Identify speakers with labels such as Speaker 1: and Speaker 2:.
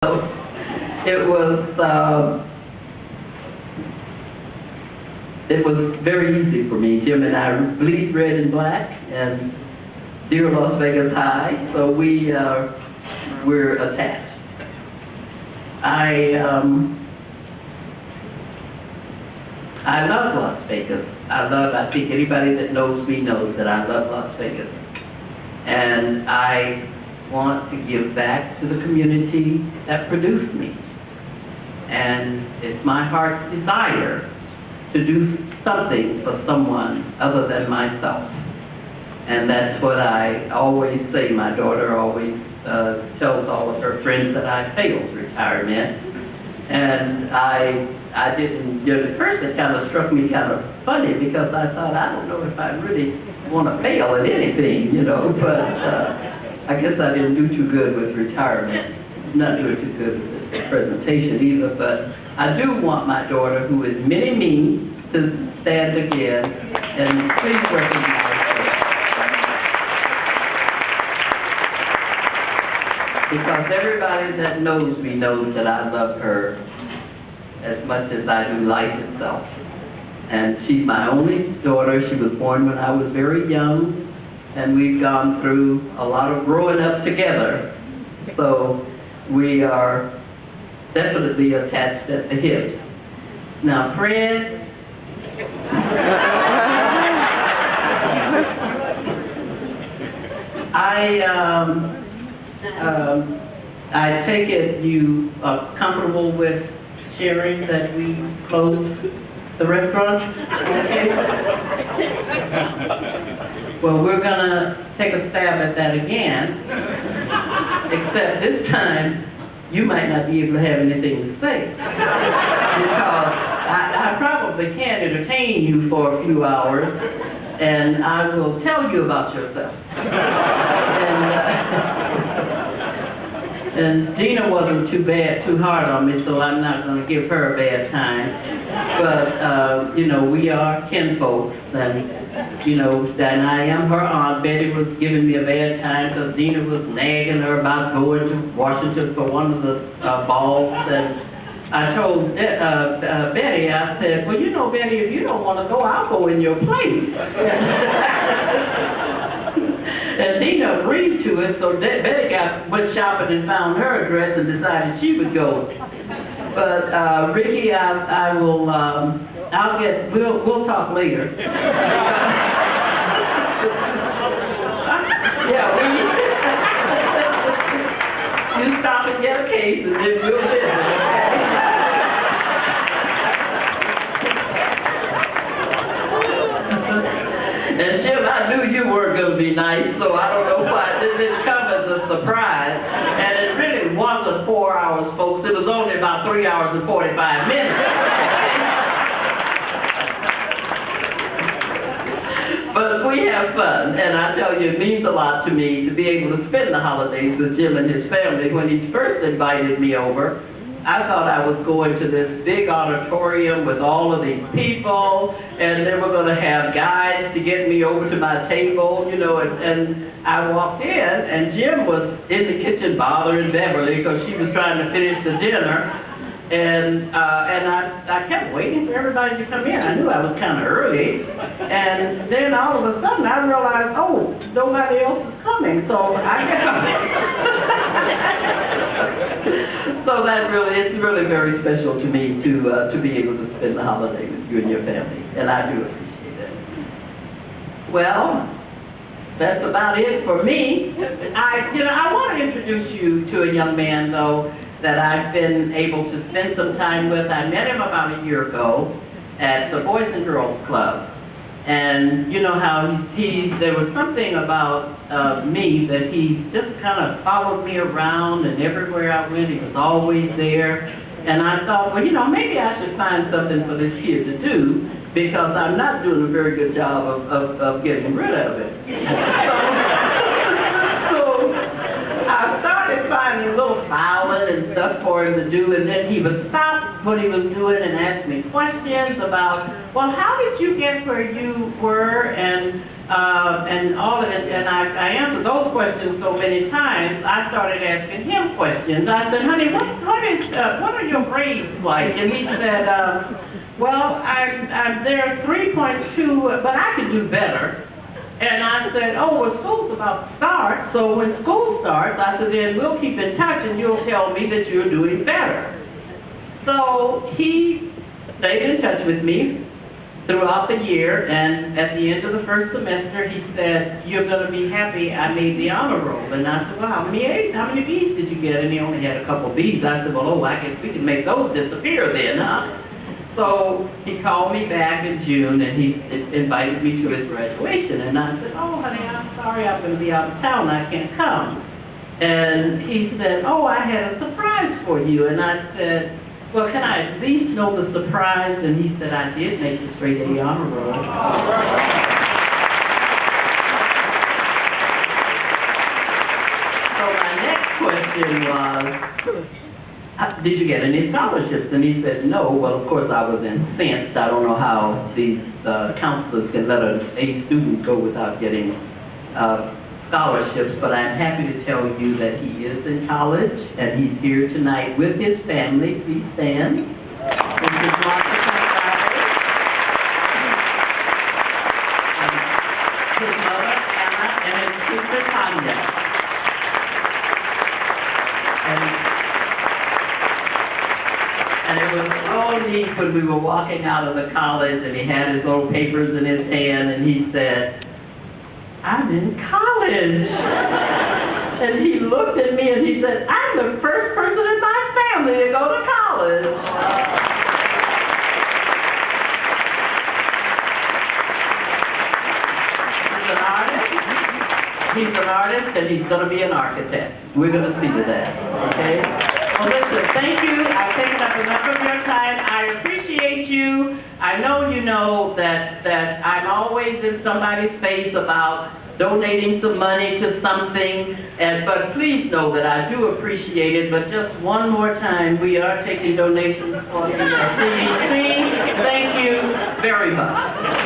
Speaker 1: So it was very easy for me. Jim and I bleed red and black, and dear Las Vegas High. So we're attached. I love Las Vegas. I think anybody that knows me knows that I love Las Vegas. And I want to give back to the community that produced me. And it's my heart's desire to do something for someone other than myself. And that's what I always say. My daughter always tells all of her friends that I failed retirement. And I didn't, at first it kind of struck me kind of funny because I thought, I don't know if I really want to fail at anything, but I guess I didn't do too good with retirement. Not doing too good with this presentation either, but I do want my daughter, who is mini-me, to stand again, and please recognize her. Because everybody that knows me knows that I love her as much as I do life itself. And she's my only daughter. She was born when I was very young, and we've gone through a lot of growing up together. So we are definitely attached at the hip. Now, Fred, I take it you are comfortable with sharing that we closed the restaurant? Okay. Well, we're going to take a stab at that again, except this time you might not be able to have anything to say, because I probably can entertain you for a few hours, and I will tell you about yourself. And Gina wasn't too hard on me, so I'm not going to give her a bad time. But, we are kinfolk, and I am her aunt. Betty was giving me a bad time because Gina was nagging her about going to Washington for one of the balls. And I told Betty, I said, well, Betty, if you don't want to go, I'll go in your place. And Dina agreed to it, so Betty went shopping and found her address and decided she would go. But Ricky, we'll talk later. You stop and get a case, and then we'll visit. And Jim, I knew you weren't going to be nice, so I don't know why. This come as a surprise. And it really wasn't 4 hours, folks. It was only about 3 hours and 45 minutes. But we have fun, and I tell you, it means a lot to me to be able to spend the holidays with Jim and his family. When he first invited me over, I thought I was going to this big auditorium with all of these people, and they were going to have guides to get me over to my table, and I walked in, and Jim was in the kitchen bothering Beverly because she was trying to finish the dinner, and I kept waiting for everybody to come in. I knew I was kind of early, and then all of a sudden I realized, oh, nobody else is coming, so I So it's really very special to me to be able to spend the holiday with you and your family, and I do appreciate it. Well, that's about it for me. I want to introduce you to a young man, though, that I've been able to spend some time with. I met him about a year ago at the Boys and Girls Club. And you know how there was something about me that he just kind of followed me around, and everywhere I went, he was always there. And I thought, well, maybe I should find something for this kid to do, because I'm not doing a very good job of getting rid of it. So I started finding I mean, little filing and stuff for him to do, and then he would stop what he was doing and ask me questions about, well, how did you get where you were, and all of it, and I answered those questions so many times, I started asking him questions. I said, honey, what are your grades like? And he said, well, they're 3.2, but I could do better. And I said, oh, well, school's about to start, so when school starts, I said, then we'll keep in touch and you'll tell me that you're doing better. So he stayed in touch with me throughout the year, and at the end of the first semester, he said, you're going to be happy I made the honor roll. And I said, well, how many A's, how many B's did you get? And he only had a couple B's. I said, well, oh, I guess we can make those disappear then, huh? So he called me back in June, and he invited me to his graduation. And I said, oh, honey, I'm sorry, I'm going to be out of town. I can't come. And he said, oh, I had a surprise for you. And I said, well, can I at least know the surprise? And he said, I did make the straight A honor roll. So my next question was, did you get any scholarships? And he said, no. Well, of course, I was incensed. I don't know how these counselors can let an A student go without getting scholarships, but I'm happy to tell you that he is in college, and he's here tonight with his family. Please stand. This is Martha and his mother, Hanna, and his sister, Hanna. And it was so neat when we were walking out of the college, and he had his little papers in his hand, and he said, I'm in college. And he looked at me and he said, I'm the first person in my family to go to college. He's an artist. He's an artist, and he's going to be an architect. We're going to see to that, okay? Well, listen, thank you. I've taken up enough of your time. I appreciate you. I know you know that I'm always in somebody's face about donating some money to something, but please know that I do appreciate it. But just one more time, we are taking donations for the CDC. Thank you very much.